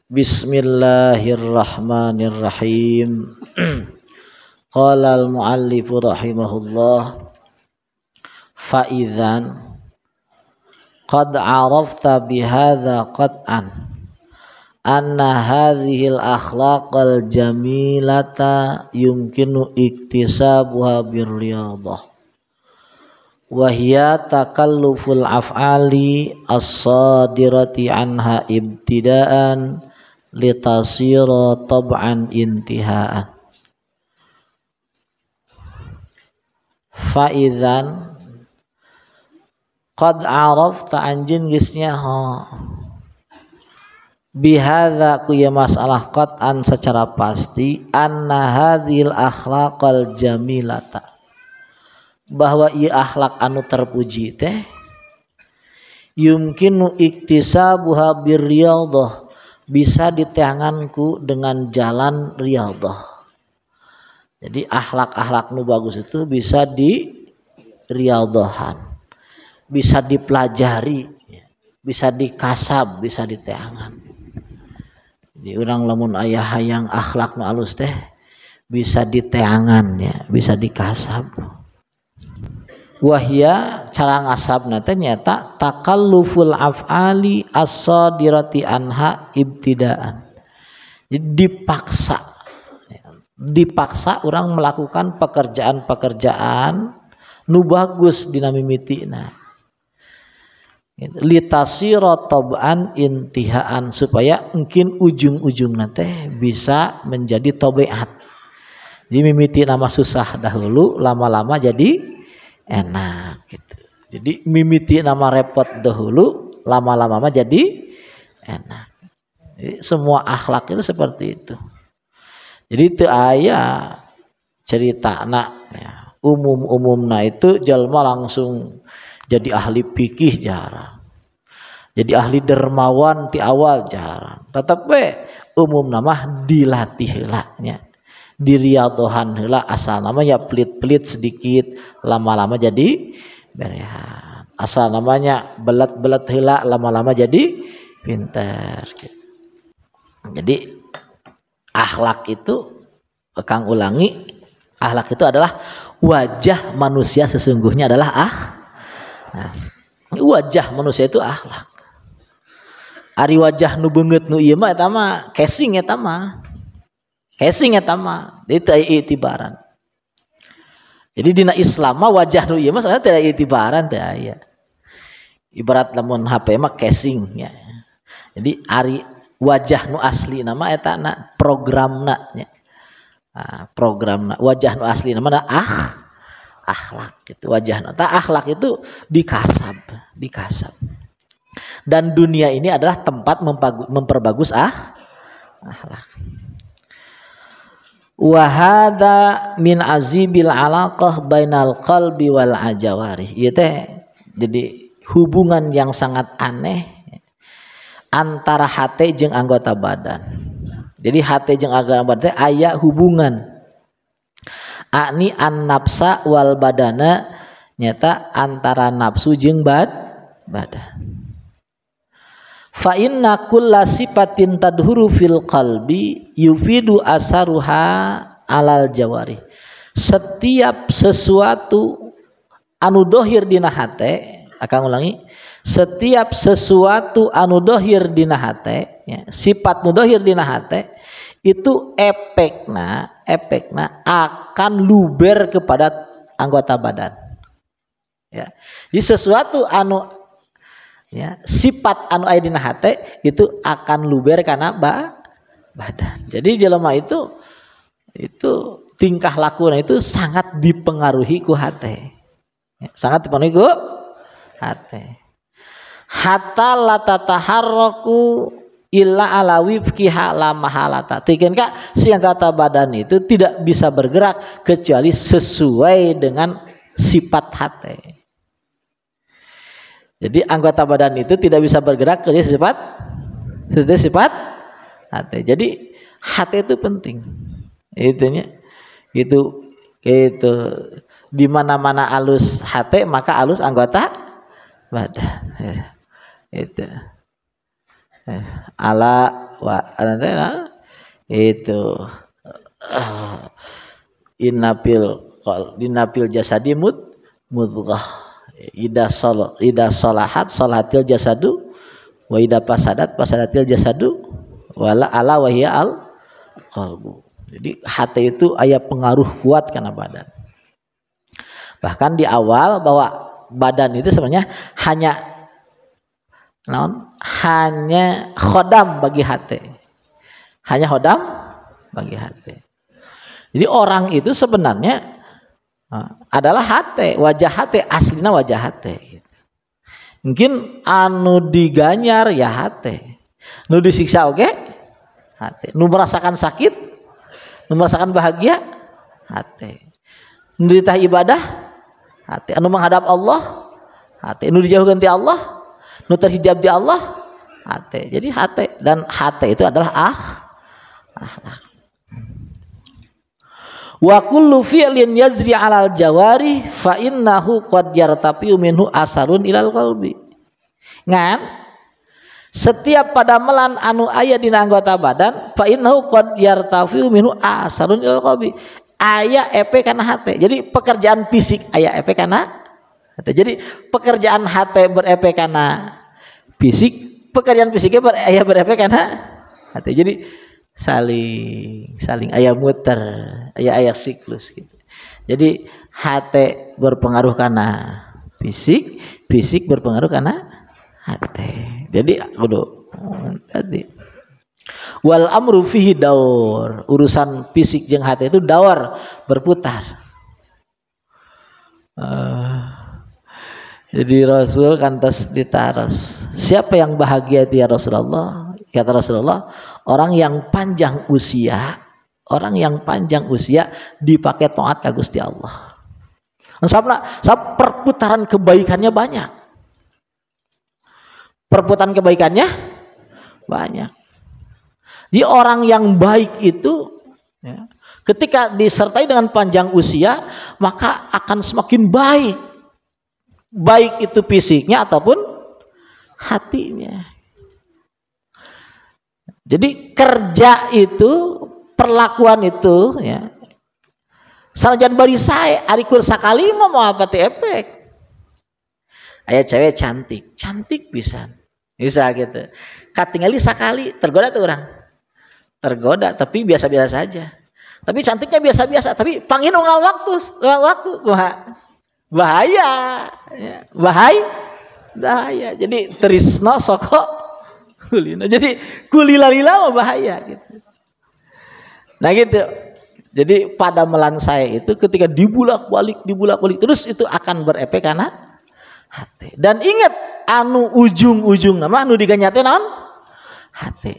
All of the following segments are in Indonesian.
Bismillahirrahmanirrahim. Qala al-muallif rahimahullah, fa idzan qad arafta bihadza qat'an anna hadhil akhlaqal jamilata yumkinu iktisabuha birriyadah wa hiya takalluful af'ali as-sadirati anha ibtida'an litasira tab'an intihaan. Fa'idzan qad arafta anjin geusnya bihadza ku ya masalah qat'an secara pasti anna hadhil akhlaqal jamilata bahwa ieu akhlak anu terpuji teh yumkinu iktisabuha birriyadhah bisa diteanganku dengan jalan riyadhah. Jadi akhlak-akhlak nu bagus itu bisa di riyadhahan, bisa dipelajari, bisa dikasab, bisa diteangan. Jadi urang lamun aya hayang akhlak nu alus teh bisa diteangan ya, bisa dikasab. Wahya cara ngasabna teh nyata takalluful af'ali as-sadirati anha ibtidaan. Jadi dipaksa orang melakukan pekerjaan-pekerjaan nu bagus dina mimitina. Litasira tab'an intihaan supaya mungkin ujung-ujungna teh bisa menjadi tabiat. Jadi mimiti nama susah dahulu, lama-lama jadi enak gitu. Jadi mimiti nama repot dahulu, lama-lama mah jadi enak. Jadi semua akhlak itu seperti itu. Jadi teu aya ceritana ya, umum-umumna itu jalma langsung jadi ahli fikih jarang. Jadi ahli dermawan ti awal jarang. Tetep we umumna mah dilatih heula nya. Diriyadhahan heula asal namanya pelit-pelit sedikit lama-lama jadi berehan. Asal namanya belet-belet heula lama-lama jadi pintar gitu. Jadi akhlak itu Kang ulangi, akhlak itu adalah wajah manusia sesungguhnya adalah nah, wajah manusia itu akhlak. Ari wajah nu beungeut nu ieu mah eta mah casing eta mah. Casing eta mah itu itibaran. Jadi dina Islam mah wajah nu ieu mah sebenarnya tidak itibaran teh aya. Ibarat lamun HP mah casing ya. Jadi ari wajah nu asli nama eta na programna nya. Programna wajah nu asli nama akhlak gitu wajahna. Tah akhlak itu dikasab. Dan dunia ini adalah tempat memperbagus akhlak. Wa hadza min azibil alaqah bainal qalbi wal ajawari. Ieu teh jadi hubungan yang sangat aneh antara hati jeung anggota badan. Jadi hati jeung anggota badan teh aya hubungan. Ani an nafsa wal badana nyata antara nafsu jeung badan. Fa inna kulla sifatin tadhuru fil qalbi yufidu asaruha alal jawari. Setiap sesuatu anu dohir dina hate, akang ulangi, setiap sesuatu anu dohir dina hate, ya, sifat nu dohir dina hate itu efekna akan luber kepada anggota badan. Ya. Jadi sesuatu anu ya, sifat anu aya dina hate itu akan luber kana badan. Jadi jelema itu tingkah lakuna itu sangat dipengaruhi ku hate. Ya, sangat dipengaruhi ku hate. Hatta la tataharraku illa ala wifqiha la mahalata. Tikeun si anggota badan itu tidak bisa bergerak kecuali sesuai dengan sifat hate. Jadi anggota badan itu tidak bisa bergerak kecuali sifat hati. Jadi hati itu penting. Itunya itu di mana-mana alus hati maka alus anggota badan. Itu. ala wa itu innapil jasadi mudghah ida salahatil jasadu wa ida fasadatil jasadu wala ala wa hiya al qalbu. Jadi hati itu aya pengaruh kuat karena badan. Bahkan di awal bahwa badan itu sebenarnya hanya khodam bagi hati. Hanya khodam bagi hati. Jadi orang itu sebenarnya adalah hati, wajah hati, aslinya wajah hati. Mungkin anu diganyar ya hati, nu disiksa oke hati, nu merasakan sakit, nu merasakan bahagia hati, nu ditah ibadah hati, anu menghadap Allah hati, nu dijauhkan ti Allah, nu terhijab di Allah hati. Jadi hati, dan hati itu adalah akhlak. Wa kullu fi'lin yazri 'alal jawari fa innahu qad yartafi'u minhu asarun ilal qalbi. Ngan setiap padamelan anu aya dina anggota badan fa innahu qad yartafi'u minhu asarun ilal qalbi. Aya efek kana hate. Jadi pekerjaan fisik aya efek kana hate. Jadi pekerjaan hate berefek kana fisik, pekerjaan fisiknya berefek kana hate. Jadi saling aya muter, aya siklus gitu. Jadi hati berpengaruh karena fisik, fisik berpengaruh karena hati. Jadi kudu tadi wal amru fihi daur, urusan fisik jeung hati itu daur, berputar. Jadi Rasul kantos ditaros, siapa yang bahagia dia Rasulullah? Kata Rasulullah, orang yang panjang usia dipakai taat ka Gusti Allah. Sabab perputaran kebaikannya banyak. Perputaran kebaikannya banyak. Jadi orang yang baik itu ya, ketika disertai dengan panjang usia maka akan semakin baik. Baik itu fisiknya ataupun hatinya. Jadi kerja itu, perlakuan itu ya. Sanajan bari sae ari kur sakali mah mau apa teh efek. Aya cewek cantik, cantik pisan. Bisa gitu. Katingali sakali tergoda tuh orang. Tergoda tapi biasa-biasa saja. Tapi cantiknya biasa-biasa, tapi pangin unggal waktu bahaya. Ya, bahaya. Jadi trisno soko kulina. Jadi kulila-lila mah bahaya gitu. Nah gitu. Jadi pada melan saya itu ketika dibulak-balik terus itu akan berefek karena hati. Dan ingat anu ujung-ujung nama anu diganyar teh naon? Hati.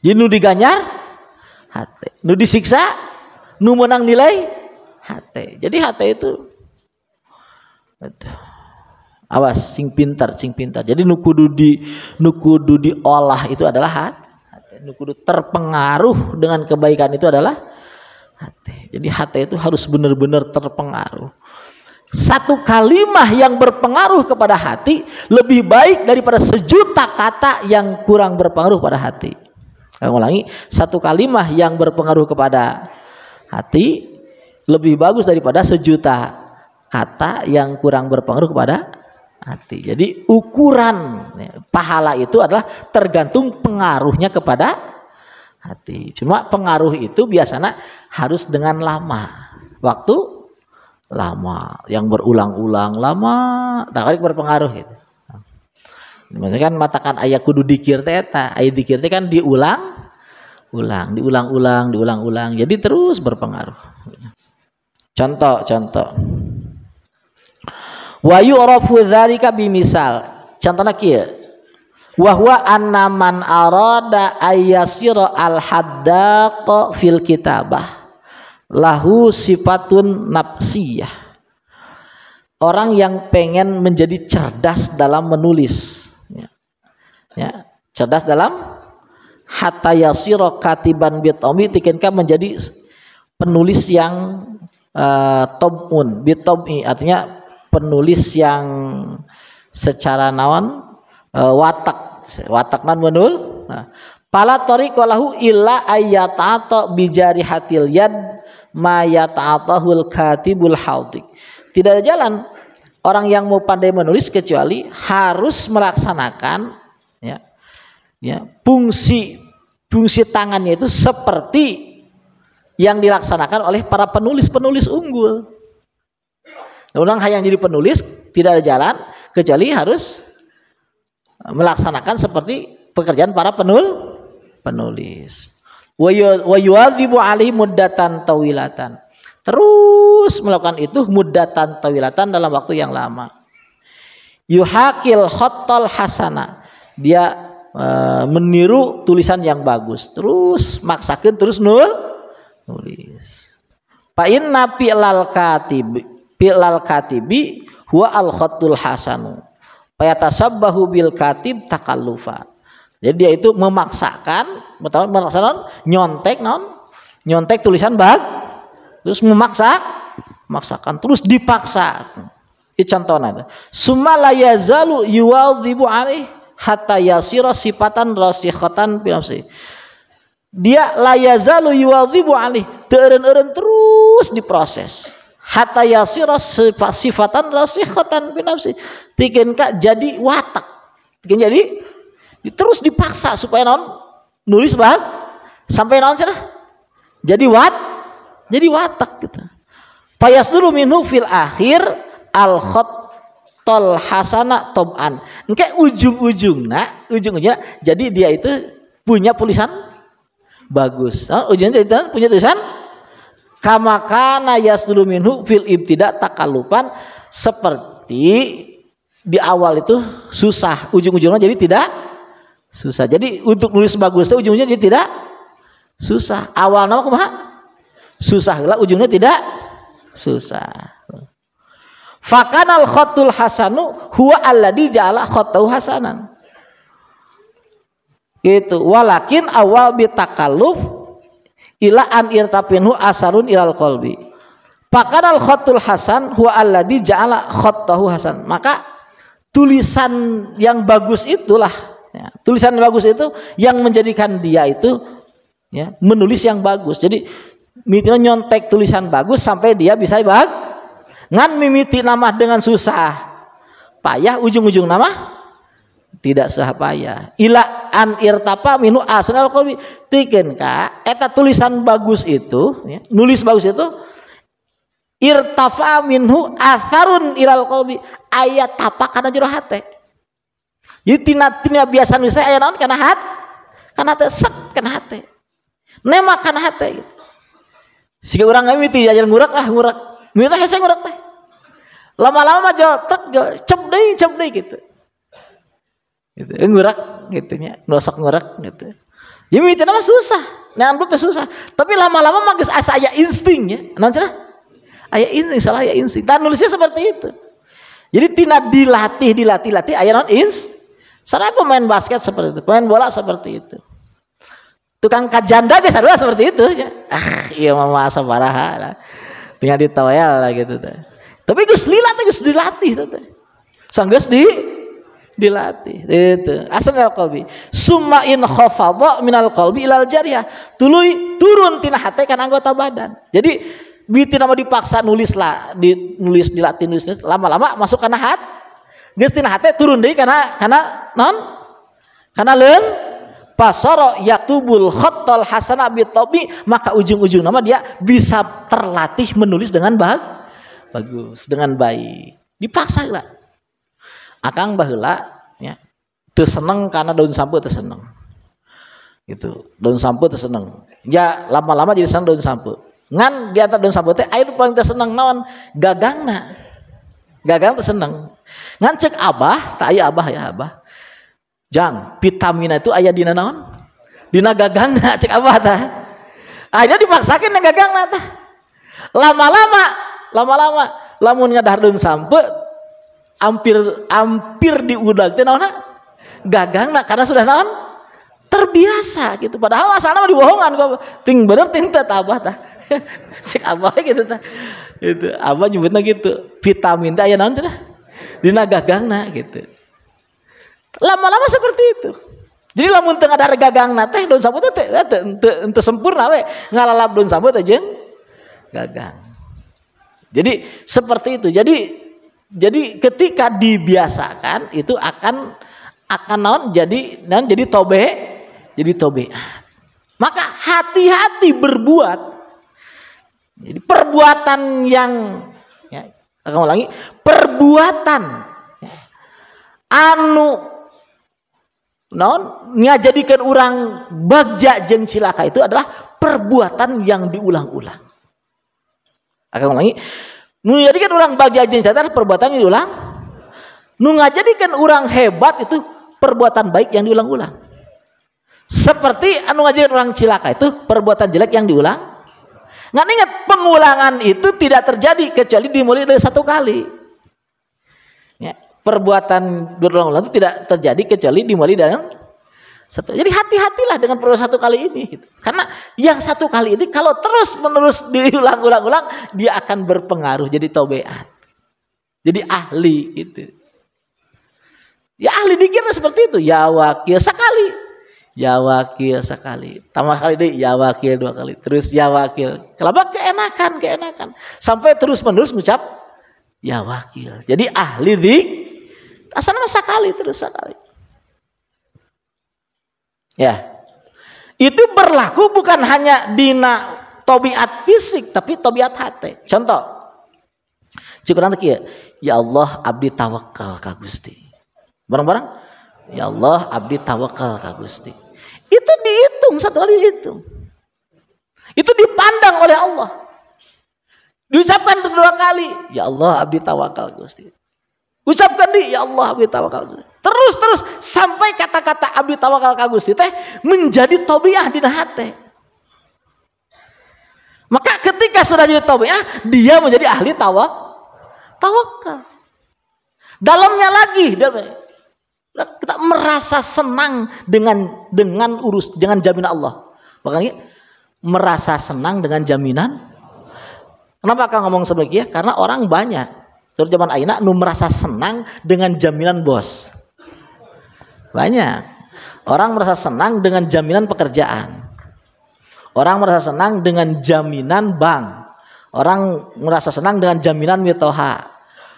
Jadi nu diganyar hati. Nu disiksa nu menang nilai hati. Jadi hati itu awas sing pintar. Jadi nu kudu diolah itu adalah hati. Nu kudu terpengaruh dengan kebaikan itu adalah hati. Jadi hati itu harus benar-benar terpengaruh. Satu kalimah yang berpengaruh kepada hati lebih baik daripada 1.000.000 kata yang kurang berpengaruh pada hati. Saya ulangi, satu kalimah yang berpengaruh kepada hati lebih bagus daripada 1.000.000 kata yang kurang berpengaruh kepada hati. Jadi ukuran pahala itu adalah tergantung pengaruhnya kepada hati. Cuma pengaruh itu biasanya harus dengan lama, waktu lama, yang berulang-ulang lama, tak berpengaruh gitu. Maksudnya kan matakan ayah kudu dikir teta, ayah dikir teh kan diulang-ulang, jadi terus berpengaruh. Contoh. Wa yu'rafu dzalika bimisal. Contohna kieu. Wa huwa anna man arada ayyasira al-haddaq fil kitabah lahu sifatun nafsiyah. Orang yang pengen menjadi cerdas dalam menulis ya, cerdas dalam hatta yasira katiban bitomi, tikenka menjadi penulis yang tomun bitomi, artinya penulis yang secara naon watak, watakna menul. Nah, pala tariqa lahu illa ayyata'ata bijari hatil yad ma yata'atahul katibul haudik. Tidak ada jalan orang yang mau pandai menulis kecuali harus melaksanakan fungsi tangannya itu seperti yang dilaksanakan oleh para penulis unggul. Orang yang jadi penulis tidak ada jalan kecuali harus melaksanakan seperti pekerjaan para penulis. Wa yu'adzibu alaihi muddatan tawilatan. Terus melakukan itu muddatan tawilatan dalam waktu yang lama. Yuhaqil khattal hasana. Dia meniru tulisan yang bagus. Terus maksakeun terus nulis. Fa inna fi'lal katibi huwa al khattul hasanu. Fa yatasabbahu bil katib takallufa. Jadi dia itu memaksakan, nyontek tulisan terus memaksakan, terus dipaksa. Itu contohnya. Summa la yazalu yuwadhibu alaih hatta yasira sifatan rasikhatan fi nafsi. Dia la yazalu yuwadhibu alaih, teureun-eureun terus diproses. Hatta yasira sifatan rasikhatan fi nafsi. Tikeun ka jadi watak. Tikeun jadi terus dipaksa supaya nulis sampai cenah jadi watak gitu. Fayasduru minhu fil akhir al khattal hasana tab'an. Engke ujung-ujungna jadi dia itu punya tulisan bagus. Ujungnya punya tulisan kama kana yasduru minhu fil ibtida takallupan, seperti di awal itu susah, ujung-ujungnya jadi tidak susah. Jadi untuk nulis bagus ujungnya jadi tidak susah. Awal nama kumaha? Susah lah, ujungnya tidak susah. Fakanal khatul hasanu huwa alladhi ja'ala khattahu hasanan. Itu walakin awal bitakalluf ila an irtapinhu asarun ilal qalbi. Fakanal khatul hasan huwa alladhi ja'ala khattahu hasan. Maka tulisan yang bagus itulah, tulisan yang bagus itu yang menjadikan dia itu menulis yang bagus. Jadi mimiti nyontek tulisan bagus sampai dia bisa ngan mimiti nama dengan susah payah, ujung-ujung nama tidak susah payah. Ila an irtapa minu asnal qalbi, tikeun ka eta tulisan bagus itu, nulis bagus itu irtafa minhu atharun ilal qalbi, ayat tapak kana jero hate. Jadi tina biasa nulis aya naon kana hate set kana hate. Nemak kana hate gitu. Siga urang mimiti ajar ngurak. Mimiti hese ngurak teh. Lama-lama mah cep deui gitu. Gitu. Ngurak gitu nya, nosok ngurak gitu. Jadi mimiti mah susah. Neangan teh susah. Tapi lama-lama mah geus asa aya insting ya. Naon cenah? Aya insting, salah aya insting. Dan nulisnya seperti itu. Jadi tina dilatih aya naon Sarana pemain basket seperti itu, pemain bola seperti itu. Tukang kajanda guys adalah seperti itu ya. Iya mama asa paraha lah. Tinggal ditawel lah gitu teh. Tapi geus lila teh geus dilatih teh. Sanggeus dilatih. Itu. Asal qalbi. Summa in khafadha minal qalbi ilal jariyah. Tuluy turun tina hate kana anggota badan. Jadi biti nama dipaksa nulis dilatih nulis lama-lama masuk kana hati. Geus tina hate turun deui kana naon? Kana leung pasara yatubul khattal hasana bitabi, maka ujung-ujung nama dia bisa terlatih menulis dengan bagus, dengan baik. Dipaksa lah. Akang baheula nya teu seneng kana daun sampo teu seneng. Gitu. Daun sampo teu seneng. Ya lama-lama jadi seneng daun sampo. Ngan di antara daun sampo teh aya paling teu seneng naon? Gagangna. Gagang teu seneng. Ngan cek abah, tak aya abah ya abah. Jang, vitamin itu aya dina naon? Dina gagangna cek abah tah. Akhirnya dipaksakeun na gagangna tah. Lama-lama lamun ngadahar daun sampe hampir diudag teh naonna? Gagangna karena sudah naon? Terbiasa gitu. Padahal asalna mah dibohongan kok. Ting bener ting teh abah tah. Cek abah gitu tah. Itu abah nyebutna gitu. Vitamin teh aya naon cenah? Dina gagangna gitu. Lama-lama seperti itu. Jadi lamun teu ada gagang teh daun sambut teh teu sempurna we ngalalap daun sambut aja gagang. Jadi seperti itu. Jadi ketika dibiasakan itu akan naon jadi tobeat. Maka hati-hati berbuat. Jadi perbuatan yang akan ulangi, perbuatan anu naon ngajadikeun urang bagja jeung cilaka itu adalah perbuatan yang diulang-ulang. Akan ulangi, nu ngajadikeun urang bagja jeung cilaka adalah perbuatan yang diulang. Nu ngajadikeun urang hebat itu perbuatan baik yang diulang-ulang. Seperti anu ngajadikeun urang cilaka itu perbuatan jelek yang diulang. Ngan ingat, pengulangan itu tidak terjadi kecuali dimulai dari satu kali. Ya, perbuatan berulang-ulang itu tidak terjadi kecuali dimulai dari satu. Jadi hati-hatilah dengan perbuatan satu kali ini. Gitu. Karena yang satu kali ini kalau terus-menerus diulang-ulang, dia akan berpengaruh jadi tobeat. Jadi ahli gitu. Ya ahli dikira seperti itu. Ya wakil sekali. Ya wakil sekali, tambah kali deh ya wakil 2 kali, terus ya wakil. Kenapa keenakan, sampai terus menerus mengucap ya wakil. Jadi ahli di asalnya sekali terus sekali. Ya, itu berlaku bukan hanya dina tobiat fisik, tapi tobiat hati. Contoh, cukup nanti ya Allah abdi tawakal ka Gusti. Bareng-bareng. Ya Allah abdi tawakal ka Gusti. Itu dihitung satu kali dihitung. Itu dipandang oleh Allah. Diucapkan 2 kali. Ya Allah abdi tawakal Gusti. Ucapkan ya Allah abdi tawakal Gusti. Terus sampai kata-kata abdi tawakal ka Gusti teh menjadi tobiah dina hate. Maka ketika sudah jadi tobiah, dia menjadi ahli tawakal. Dalamnya lagi kita merasa senang dengan jaminan Allah. Makanya merasa senang dengan jaminan. Kenapa Kang ngomong sebagian? Karena orang banyak terus zaman ayeuna nu merasa senang dengan jaminan bos. Banyak. Orang merasa senang dengan jaminan pekerjaan. Orang merasa senang dengan jaminan bank. Orang merasa senang dengan jaminan mitoha.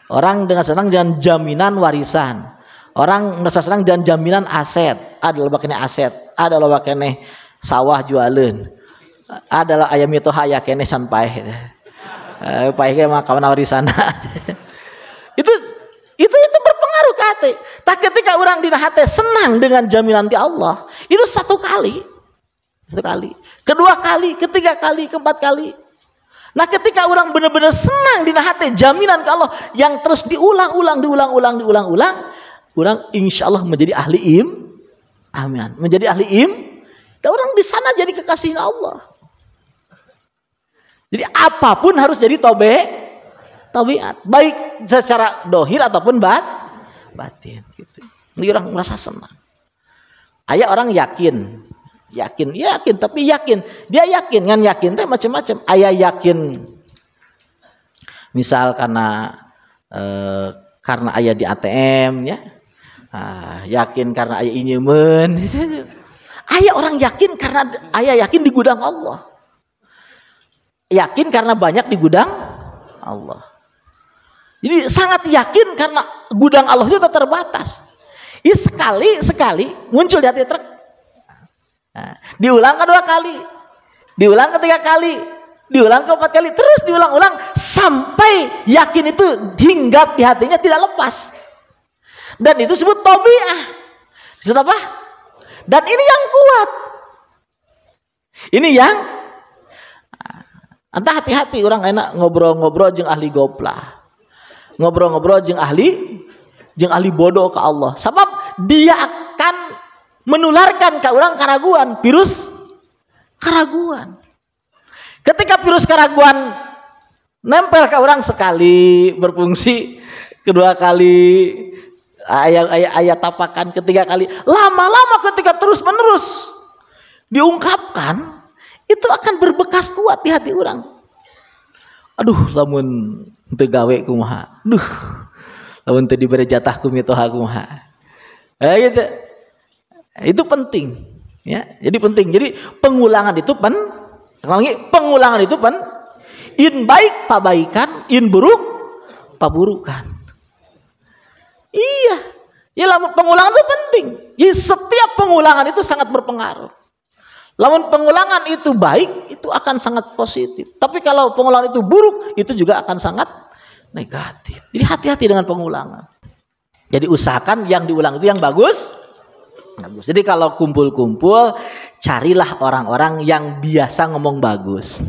Orang dengan senang dengan jaminan warisan. Orang merasa senang dengan jaminan aset. Ada loba kene aset, ada loba kene sawah jualeun. Adalah ayam itu haya kene san paeh. Paeh ge mah kawan warisan. Itu berpengaruh ke hati. Tak ketika orang dina hati senang dengan jaminan ti Allah, itu 1 kali. 1 kali, 2 kali, 3 kali, 4 kali. Nah ketika orang benar-benar senang dina hati jaminan ke Allah yang terus diulang-ulang, orang insya Allah menjadi ahli amin, menjadi ahli dan orang di sana jadi kekasih Allah. Jadi apapun harus jadi tobiat, baik secara dohir ataupun batin. Gitu. Jadi orang merasa senang. Aya orang yakin, tapi yakin, dia yakin, kan yakin teh macam-macam. Aya yakin, misal karena aya di ATM ya. Yakin karena aya inyeumeun. Aya orang yakin karena aya yakin di gudang Allah. Yakin karena banyak di gudang Allah. Jadi sangat yakin karena gudang Allah itu terbatas. Ini sekali muncul di hati truk. Diulang 2 kali. Diulang 3 kali. Diulang 4 kali. Terus diulang-ulang sampai yakin itu hinggap di hatinya tidak lepas. Dan itu disebut tobiah. Disebut apa? Dan ini yang kuat. Ini yang entah hati-hati orang enak ngobrol-ngobrol jeung ahli goplah. Ngobrol-ngobrol jeung ahli bodoh ke Allah. Sebab dia akan menularkan ke orang keraguan, virus keraguan. Ketika virus keraguan nempel ke orang sekali berfungsi, 2 kali ayat tapakan, 3 kali, lama-lama ketika terus menerus diungkapkan, itu akan berbekas kuat di hati orang. Aduh, lamun teu gawe kumaha. Lamun teu diberi jatah ku mitoha kumaha. Gitu. Itu penting, ya. Jadi penting. Jadi pengulangan itu pengulangan itu in baik pabaikan, in buruk paburukan. Iya. Ya, pengulangan itu penting. Ya, setiap pengulangan itu sangat berpengaruh. Lamun pengulangan itu baik, itu akan sangat positif. Tapi kalau pengulangan itu buruk, itu juga akan sangat negatif. Jadi hati-hati dengan pengulangan. Jadi usahakan yang diulang itu yang bagus. Jadi kalau kumpul-kumpul, carilah orang-orang yang biasa ngomong bagus.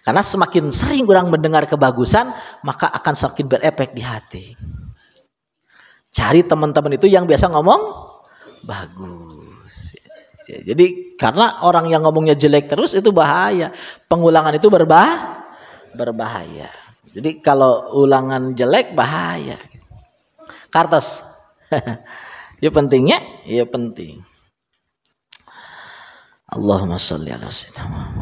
Karena semakin sering orang mendengar kebagusan, maka akan semakin berefek di hati. Cari teman-teman itu yang biasa ngomong bagus. Jadi karena orang yang ngomongnya jelek terus itu bahaya. Pengulangan itu berbahaya. Jadi kalau ulangan jelek bahaya. Kartos. Ya pentingnya, ya penting. Allahumma sholli ala sayyidina